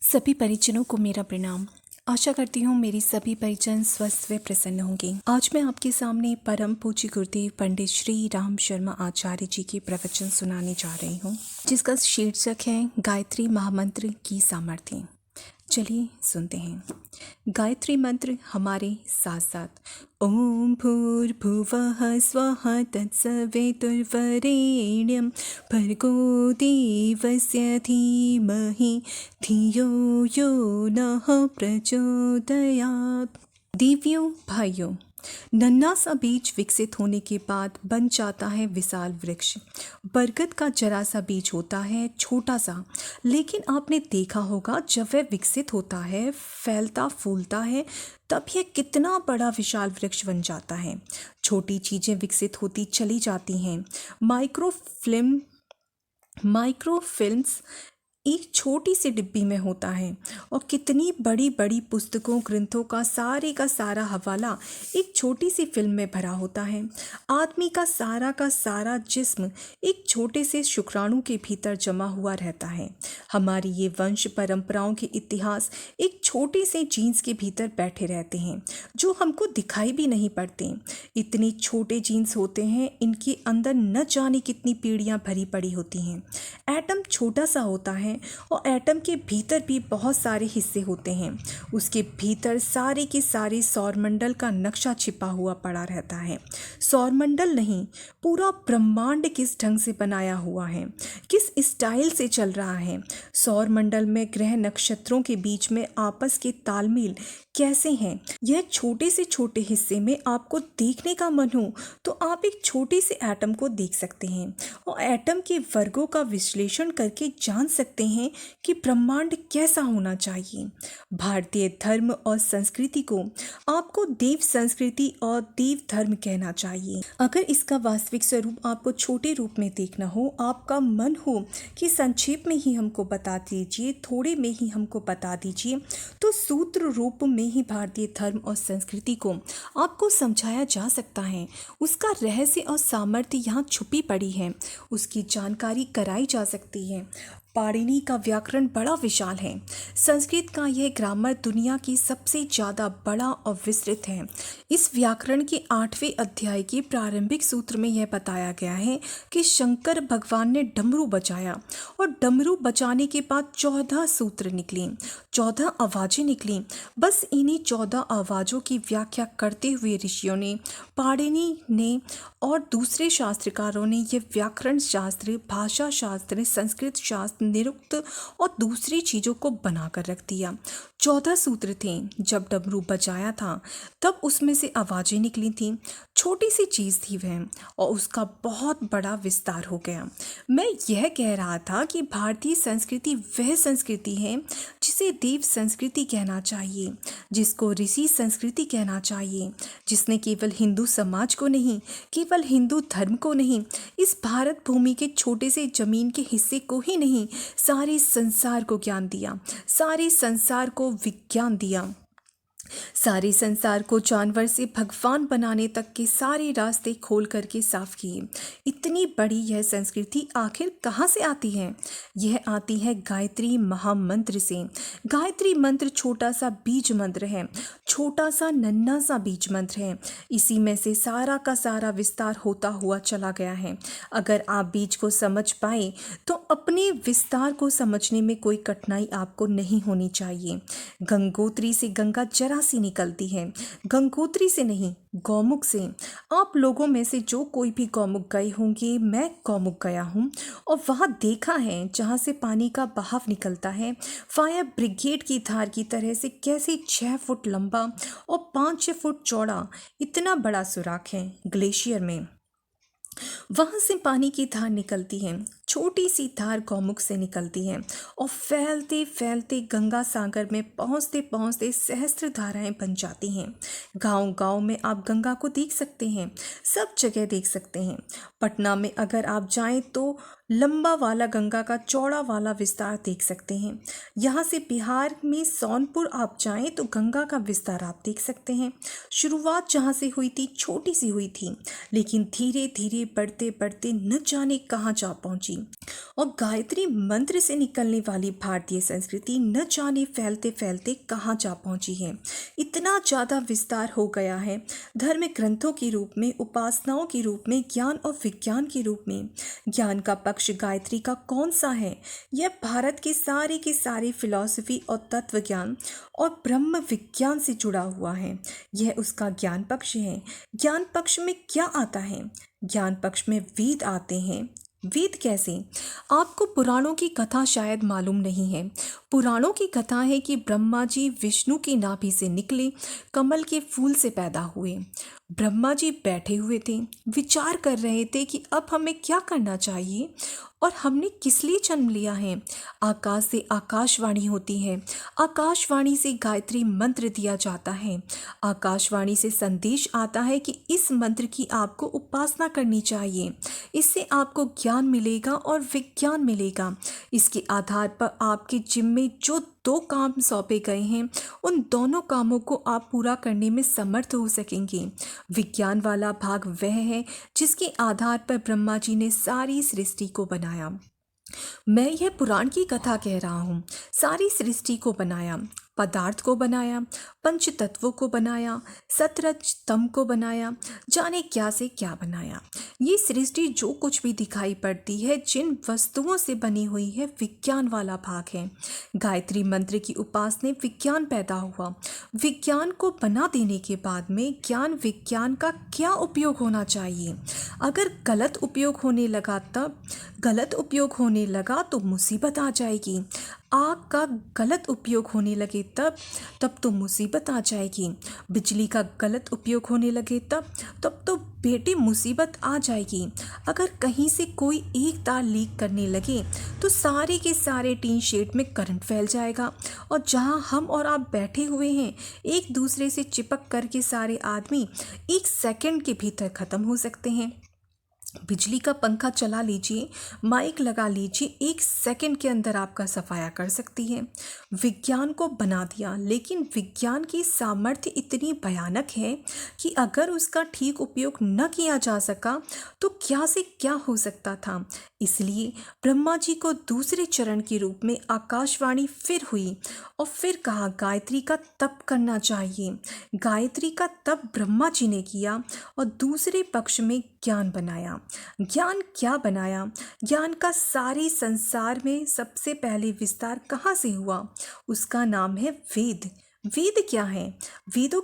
सभी परिजनों को मेरा प्रणाम। आशा करती हूँ मेरी सभी परिजन स्वस्थ व प्रसन्न होंगे। आज मैं आपके सामने परम पूज्य गुरुदेव पंडित श्री राम शर्मा आचार्य जी के प्रवचन सुनाने जा रही हूँ, जिसका शीर्षक है गायत्री महामंत्र की सामर्थ्य। चलिए सुनते हैं। गायत्री मंत्र हमारे साथ साथ ओम भूर्भुवः स्वः तत्सवितुर्वरेण्यं भर्गो देवस्य धीमहि धियो यो नः प्रचोदयात्। देवियों भाइयों, नन्हा सा बीज विकसित होने के बाद बन जाता है विशाल वृक्ष। बरगद का जरा सा बीज होता है छोटा सा, लेकिन आपने देखा होगा जब वह विकसित होता है, फैलता फूलता है, तब यह कितना बड़ा विशाल वृक्ष बन जाता है। छोटी चीजें विकसित होती चली जाती हैं। माइक्रोफिल्म्स एक छोटी सी डिब्बी में होता है और कितनी बड़ी बड़ी पुस्तकों ग्रंथों का सारा हवाला एक छोटी सी फिल्म में भरा होता है। आदमी का सारा जिस्म एक छोटे से शुक्राणु के भीतर जमा हुआ रहता है। हमारी ये वंश परंपराओं के इतिहास एक छोटे से जीन्स के भीतर बैठे रहते हैं, जो हमको दिखाई भी नहीं पड़ते। इतने छोटे जीन्स होते हैं, इनके अंदर न जाने कितनी पीढ़ियां भरी पड़ी होती हैं। एटम छोटा सा होता है और एटम के भीतर भी बहुत सारे हिस्से होते हैं। उसके भीतर सारे के सारे सौरमंडल का नक्शा छिपा हुआ पड़ा रहता है। सौरमंडल नहीं, पूरा ब्रह्मांड किस ढंग से बनाया हुआ है, किस स्टाइल से चल रहा है। सौरमंडल में ग्रह नक्षत्रों के बीच में आपस के तालमेल कैसे हैं, यह छोटे से छोटे हिस्से में आपको देखने का मन हो तो आप एक छोटे से एटम को देख सकते हैं और एटम के वर्गों का विश्लेषण करके जान सकते हैं कि ब्रह्मांड कैसा होना चाहिए। भारतीय धर्म और संस्कृति को आपको देव संस्कृति और देव धर्म कहना चाहिए। अगर इसका वास्तविक स्वरूप आपको छोटे रूप में देखना हो, आपका मन हो कि संक्षेप में ही हमको बता दीजिए, थोड़े में ही हमको बता दीजिए, तो सूत्र रूप में ही भारतीय धर्म और संस्कृति को आपको समझाया जा सकता है। उसका रहस्य और सामर्थ्य यहाँ छुपी पड़ी है, उसकी जानकारी कराई जा सकती है। पाणिनि का व्याकरण बड़ा विशाल है। संस्कृत का यह ग्रामर दुनिया की सबसे ज़्यादा बड़ा और विस्तृत है। इस व्याकरण के 8वें अध्याय के प्रारंभिक सूत्र में यह बताया गया है कि शंकर भगवान ने डमरू बजाया और डमरू बजाने के बाद 14 सूत्र निकले, 14 आवाज़ें निकली। बस इन्हीं 14 आवाज़ों की व्याख्या करते हुए ऋषियों ने, पाणिनि ने और दूसरे शास्त्रकारों ने यह व्याकरण शास्त्र, भाषा शास्त्र, संस्कृत शास्त्र, निरुक्त और दूसरी चीज़ों को बनाकर रख दिया। 14 सूत्र थे। जब डमरू बजाया था तब उसमें से आवाज़ें निकली थीं। छोटी सी चीज़ थी वह, और उसका बहुत बड़ा विस्तार हो गया। मैं यह कह रहा था कि भारतीय संस्कृति वह संस्कृति है जिसे देव संस्कृति कहना चाहिए, जिसको ऋषि संस्कृति कहना चाहिए, जिसने केवल हिंदू समाज को नहीं, केवल हिंदू धर्म को नहीं, इस भारत भूमि के छोटे से जमीन के हिस्से को ही नहीं, सारे संसार को ज्ञान दिया, सारे संसार को विज्ञान दिया, सारे संसार को जानवर से भगवान बनाने तक के सारे रास्ते खोल करके साफ किए। इतनी बड़ी यह संस्कृति आखिर कहाँ से आती है? यह आती है गायत्री महामंत्र से। गायत्री मंत्र छोटा सा बीज मंत्र है, छोटा सा नन्हा सा बीज मंत्र है। इसी में से सारा का सारा विस्तार होता हुआ चला गया है। अगर आप बीज को समझ पाए तो अपने विस्तार को समझने में कोई कठिनाई आपको नहीं होनी चाहिए। गंगोत्री से गंगा जरा सी निकलती है, गंगोत्री से नहीं, गौमुख से। आप लोगों में से जो कोई भी गौमुख गए होंगे, मैं गौमुख गया हूँ और वहाँ देखा है जहाँ से पानी का बहाव निकलता है, फायर ब्रिगेड की धार की तरह से कैसे 6 फुट लंबा और 5-6 फुट चौड़ा इतना बड़ा सुराख है ग्लेशियर में। वहाँ से पानी की धार निकलती है, छोटी सी धार गौमुख से निकलती है और फैलते फैलते गंगा सागर में पहुँचते पहुँचते सहस्त्र धाराएं बन जाती हैं। गांव गांव में आप गंगा को देख सकते हैं, सब जगह देख सकते हैं। पटना में अगर आप जाएं तो लंबा वाला गंगा का चौड़ा वाला विस्तार देख सकते हैं। यहाँ से बिहार में सोनपुर आप जाएं तो गंगा का विस्तार आप देख सकते हैं। शुरुआत जहाँ से हुई थी छोटी सी हुई थी, लेकिन धीरे धीरे बढ़ते बढ़ते न जाने कहाँ जा पहुँची। और गायत्री मंत्र से निकलने वाली भारतीय संस्कृति न जाने फैलते फैलते कहाँ जा पहुँची है। इतना ज़्यादा विस्तार हो गया है, धर्म ग्रंथों के रूप में, उपासनाओं के रूप में, ज्ञान और विज्ञान के रूप में। ज्ञान का पक्ष गायत्री का कौन सा है? यह भारत के सारे फिलॉसफी और तत्व ज्ञान और ब्रह्म विज्ञान से जुड़ा हुआ है। यह उसका ज्ञान पक्ष है। ज्ञान पक्ष में क्या आता है? ज्ञान पक्ष में वेद आते हैं। वेद कैसे? आपको पुराणों की कथा शायद मालूम नहीं है। पुराणों की कथा है कि ब्रह्मा जी विष्णु की नाभि से निकले, कमल के फूल से पैदा हुए। ब्रह्मा जी बैठे हुए थे, विचार कर रहे थे कि अब हमें क्या करना चाहिए और हमने किस लिए जन्म लिया है। आकाश से आकाशवाणी होती है, आकाशवाणी से गायत्री मंत्र दिया जाता है, आकाशवाणी से संदेश आता है कि इस मंत्र की आपको उपासना करनी चाहिए, इससे आपको ज्ञान मिलेगा और विज्ञान मिलेगा। इसके आधार पर आपके जिम्मे जो 2 काम सौंपे गए हैं, उन दोनों कामों को आप पूरा करने में समर्थ हो सकेंगे। विज्ञान वाला भाग वह है जिसके आधार पर ब्रह्मा जी ने सारी सृष्टि को बनाया। मैं यह पुराण की कथा कह रहा हूँ। सारी सृष्टि को बनाया, पदार्थ को बनाया, पंच तत्वों को बनाया, सतरज तम को बनाया, जाने क्या से क्या बनाया। ये सृष्टि जो कुछ भी दिखाई पड़ती है, जिन वस्तुओं से बनी हुई है, विज्ञान वाला भाग है। गायत्री मंत्र की उपासना विज्ञान पैदा हुआ। विज्ञान को बना देने के बाद में ज्ञान विज्ञान का क्या उपयोग होना चाहिए। अगर गलत उपयोग होने लगा तो मुसीबत आ जाएगी। आग का गलत उपयोग होने लगे तब तो मुसीबत आ जाएगी। बिजली का गलत उपयोग होने लगे तब तो बेटी मुसीबत आ जाएगी। अगर कहीं से कोई एक तार लीक करने लगे तो सारे के सारे टीन शेड में करंट फैल जाएगा, और जहां हम और आप बैठे हुए हैं, एक दूसरे से चिपक करके सारे आदमी 1 सेकंड के भीतर ख़त्म हो सकते हैं। बिजली का पंखा चला लीजिए, माइक लगा लीजिए, 1 सेकंड के अंदर आपका सफाया कर सकती है। विज्ञान को बना दिया, लेकिन विज्ञान की सामर्थ्य इतनी भयानक है कि अगर उसका ठीक उपयोग न किया जा सका तो क्या से क्या हो सकता था। इसलिए ब्रह्मा जी को दूसरे चरण के रूप में आकाशवाणी फिर हुई और फिर कहा गायत्री का तप करना चाहिए। गायत्री का तप ब्रह्मा जी ने किया और दूसरे पक्ष में ज्ञान बनाया। ज्ञान क्या बनाया? ज्ञान का सारे संसार में सबसे पहले विस्तार कहाँ से हुआ? उसका नाम है वेद। वेद क्या है? वेदों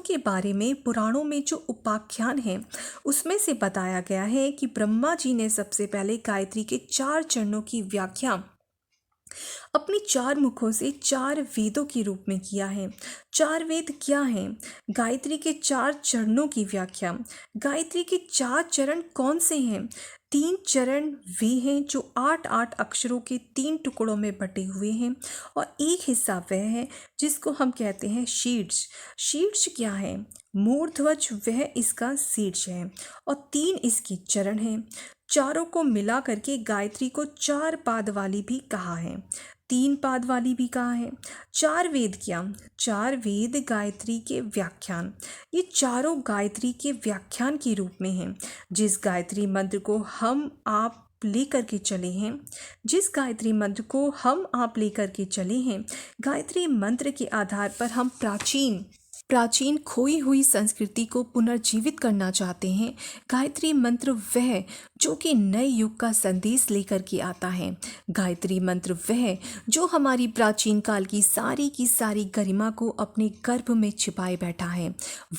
के बारे में पुराणों में जो उपाख्यान है, उसमें से बताया गया है कि ब्रह्मा जी ने सबसे पहले गायत्री के 4 चरणों की व्याख्या अपनी 4 मुखों से 4 वेदों के रूप में किया है। 4 वेद क्या हैं? गायत्री के 4 चरणों की व्याख्या। गायत्री के 4 चरण कौन से हैं? 3 चरण वे हैं जो 8-8 अक्षरों के 3 टुकड़ों में बटे हुए हैं, और एक हिस्सा वह है जिसको हम कहते हैं शीर्ष। शीर्ष क्या है? मूर्ध्वज वह इसका शीर्ष है, और 3 इसके चरण हैं। चारों को मिला करके गायत्री को 4 पाद वाली भी कहा है, 3 पाद वाली भी कहा है। 4 वेद क्या? 4 वेद गायत्री के व्याख्यान। ये चारों गायत्री के व्याख्यान के रूप में हैं। जिस गायत्री मंत्र को हम आप लेकर के चले हैं, गायत्री मंत्र के आधार पर हम प्राचीन खोई हुई संस्कृति को पुनर्जीवित करना चाहते हैं। गायत्री मंत्र वह जो कि नए युग का संदेश लेकर के आता है। गायत्री मंत्र वह जो हमारी प्राचीन काल की सारी गरिमा को अपने गर्भ में छिपाए बैठा है।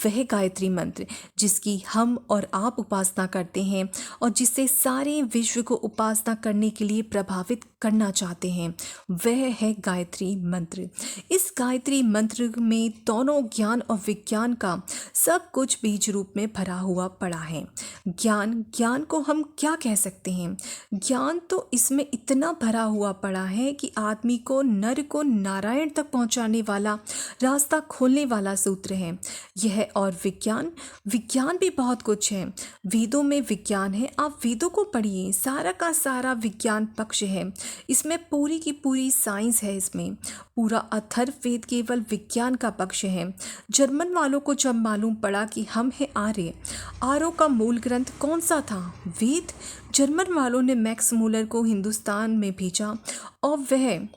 वह गायत्री मंत्र जिसकी हम और आप उपासना करते हैं और जिससे सारे विश्व को उपासना करने के लिए प्रभावित करना चाहते हैं, वह है गायत्री मंत्र। इस गायत्री मंत्र में दोनों ज्ञान और विज्ञान का सब कुछ बीज रूप में भरा हुआ पड़ा है। ज्ञान को हम क्या कह सकते हैं? ज्ञान तो इसमें इतना भरा हुआ पड़ा है कि आदमी को नर को नारायण तक पहुंचाने वाला, रास्ता खोलने वाला सूत्र है यह। और विज्ञान भी बहुत कुछ है। वेदों में विज्ञान है, आप वेदों को पढ़िए, सारा का सारा विज्ञान पक्ष है। इसमें पूरी की पूरी साइंस है। इसमें पूरा अथर्ववेद केवल विज्ञान का पक्ष है। जर्मन वालों को जब मालूम पड़ा कि हम हैं आर्य, आर्यों का मूल ग्रंथ कौन सा था? वेद। जर्मन वालों ने मैक्स मूलर को हिंदुस्तान में भेजा और वह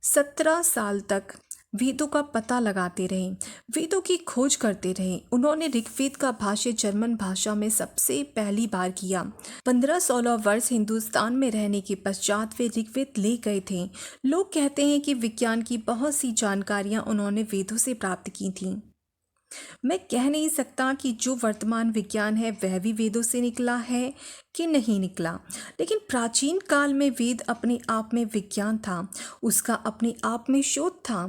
17 साल तक वेदों का पता लगाते रहे, वेदों की खोज करते रहे। उन्होंने ऋग्वेद का भाष्य जर्मन भाषा में सबसे पहली बार किया। 15-16 वर्ष हिंदुस्तान में रहने के पश्चात वे ऋग्वेद ले गए थे। लोग कहते हैं कि विज्ञान की बहुत सी जानकारियां उन्होंने वेदों से प्राप्त की थीं। मैं कह नहीं सकता कि जो वर्तमान विज्ञान है वह भी वेदों से निकला है कि नहीं निकला, लेकिन प्राचीन काल में वेद अपने आप में विज्ञान था, उसका अपने आप में शोध था।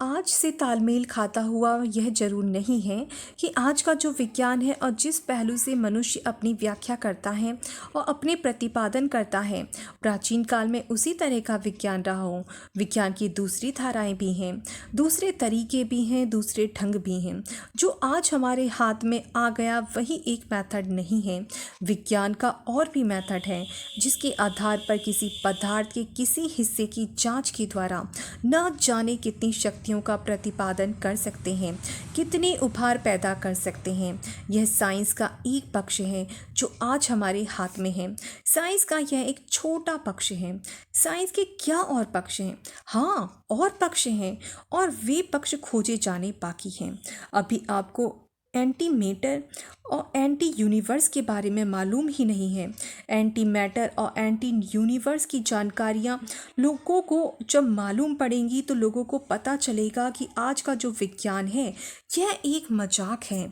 आज से तालमेल खाता हुआ यह जरूर नहीं है कि आज का जो विज्ञान है और जिस पहलू से मनुष्य अपनी व्याख्या करता है और अपने प्रतिपादन करता है, प्राचीन काल में उसी तरह का विज्ञान रहा हो। विज्ञान की दूसरी धाराएं भी हैं, दूसरे तरीके भी हैं, दूसरे ढंग भी हैं। जो आज हमारे हाथ में आ गया वही एक मेथड नहीं है। विज्ञान का और भी मेथड है जिसके आधार पर किसी पदार्थ के किसी हिस्से की जांच के द्वारा न जाने कितनी शक्तियों का प्रतिपादन कर सकते हैं, कितने उभार पैदा कर सकते हैं। यह साइंस का एक पक्ष है जो आज हमारे हाथ में है। साइंस का यह एक छोटा पक्ष है। साइंस के क्या और पक्ष हैं? हाँ, और पक्ष हैं, और वे पक्ष खोजे जाने बाकी हैं। अभी आपको एंटी मैटर और एंटी यूनिवर्स के बारे में मालूम ही नहीं है। एंटी मैटर और एंटी यूनिवर्स की जानकारियाँ लोगों को जब मालूम पड़ेंगी तो लोगों को पता चलेगा कि आज का जो विज्ञान है यह एक मजाक है,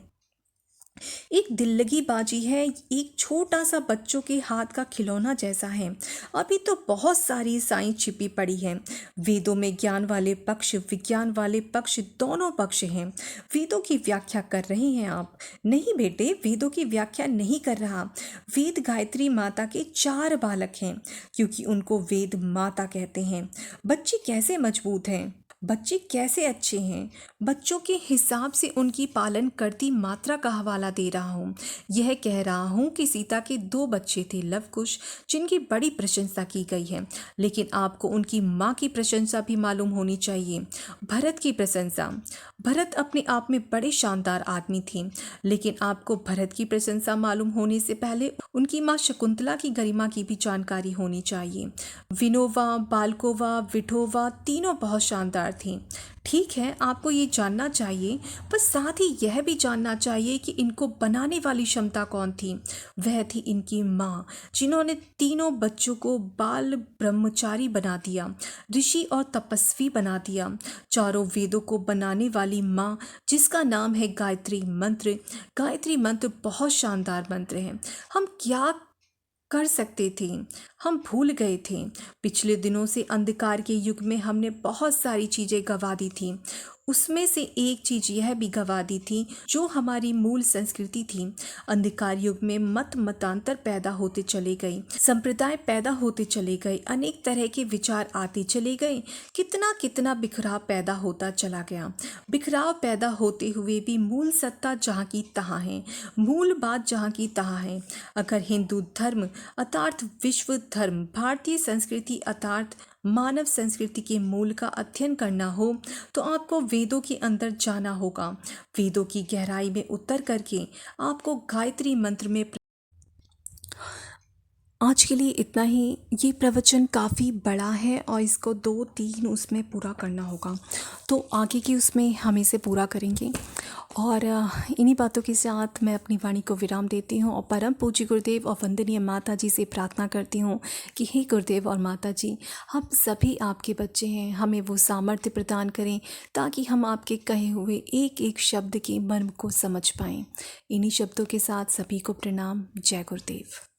एक दिल्लगीबाजी है, एक छोटा सा बच्चों के हाथ का खिलौना जैसा है। अभी तो बहुत सारी साइंस छिपी पड़ी है। वेदों में ज्ञान वाले पक्ष, विज्ञान वाले पक्ष, दोनों पक्ष हैं। वेदों की व्याख्या कर रहे हैं आप? नहीं बेटे, वेदों की व्याख्या नहीं कर रहा। वेद गायत्री माता के 4 बालक हैं क्योंकि उनको वेद माता कहते हैं। बच्चे कैसे मजबूत हैं, बच्चे कैसे अच्छे हैं, बच्चों के हिसाब से उनकी पालन करती मात्रा का हवाला दे रहा हूँ। यह कह रहा हूँ कि सीता के 2 बच्चे थे, लव कुश, जिनकी बड़ी प्रशंसा की गई है, लेकिन आपको उनकी माँ की प्रशंसा भी मालूम होनी चाहिए। भरत की प्रशंसा। भरत अपने आप में बड़े शानदार आदमी थे, लेकिन आपको भरत की प्रशंसा मालूम होने से पहले उनकी माँ शकुंतला की गरिमा की भी जानकारी होनी चाहिए। विनोवा, बालकोवा, विठोवा तीनों बहुत शानदार थी। ठीक है, आपको ये जानना चाहिए, पर साथ ही यह भी जानना चाहिए कि इनको बनाने वाली क्षमता कौन थी। वह थी इनकी माँ, जिन्होंने तीनों बच्चों को बाल ब्रह्मचारी बना दिया, ऋषि और तपस्वी बना दिया। चारों वेदों को बनाने वाली माँ, जिसका नाम है गायत्री मंत्र। गायत्री मंत्र बहुत शानदार मंत्र है। हम क्या कर सकते थे, हम भूल गए थे। पिछले दिनों से अंधकार के युग में हमने बहुत सारी चीज़ें गंवा दी थी। उसमें से एक चीज़ यह भी गंवा दी थी जो हमारी मूल संस्कृति थी। अंधकार युग में मतांतर पैदा होते चले गए, संप्रदाय पैदा होते चले गए, अनेक तरह के विचार आते चले गए, कितना कितना बिखराव पैदा होता चला गया। बिखराव पैदा होते हुए भी मूल सत्ता जहाँ की तहाँ है, मूल बात जहाँ की तहाँ है। अगर हिंदू धर्म अर्थात विश्व धर्म, भारतीय संस्कृति अर्थात मानव संस्कृति के मूल का अध्ययन करना हो तो आपको वेदों के अंदर जाना होगा। वेदों की गहराई में उतर करके आपको गायत्री मंत्र में। आज के लिए इतना ही। ये प्रवचन काफ़ी बड़ा है और इसको 2-3 उसमें पूरा करना होगा, तो आगे की उसमें हम इसे पूरा करेंगे। और इन्हीं बातों के साथ मैं अपनी वाणी को विराम देती हूँ और परम पूज्य गुरुदेव और वंदनीय माता जी से प्रार्थना करती हूँ कि हे गुरुदेव और माता जी, हम सभी आपके बच्चे हैं, हमें वो सामर्थ्य प्रदान करें ताकि हम आपके कहे हुए एक एक शब्द के मर्म को समझ पाएँ। इन्हीं शब्दों के साथ सभी को प्रणाम। जय गुरुदेव।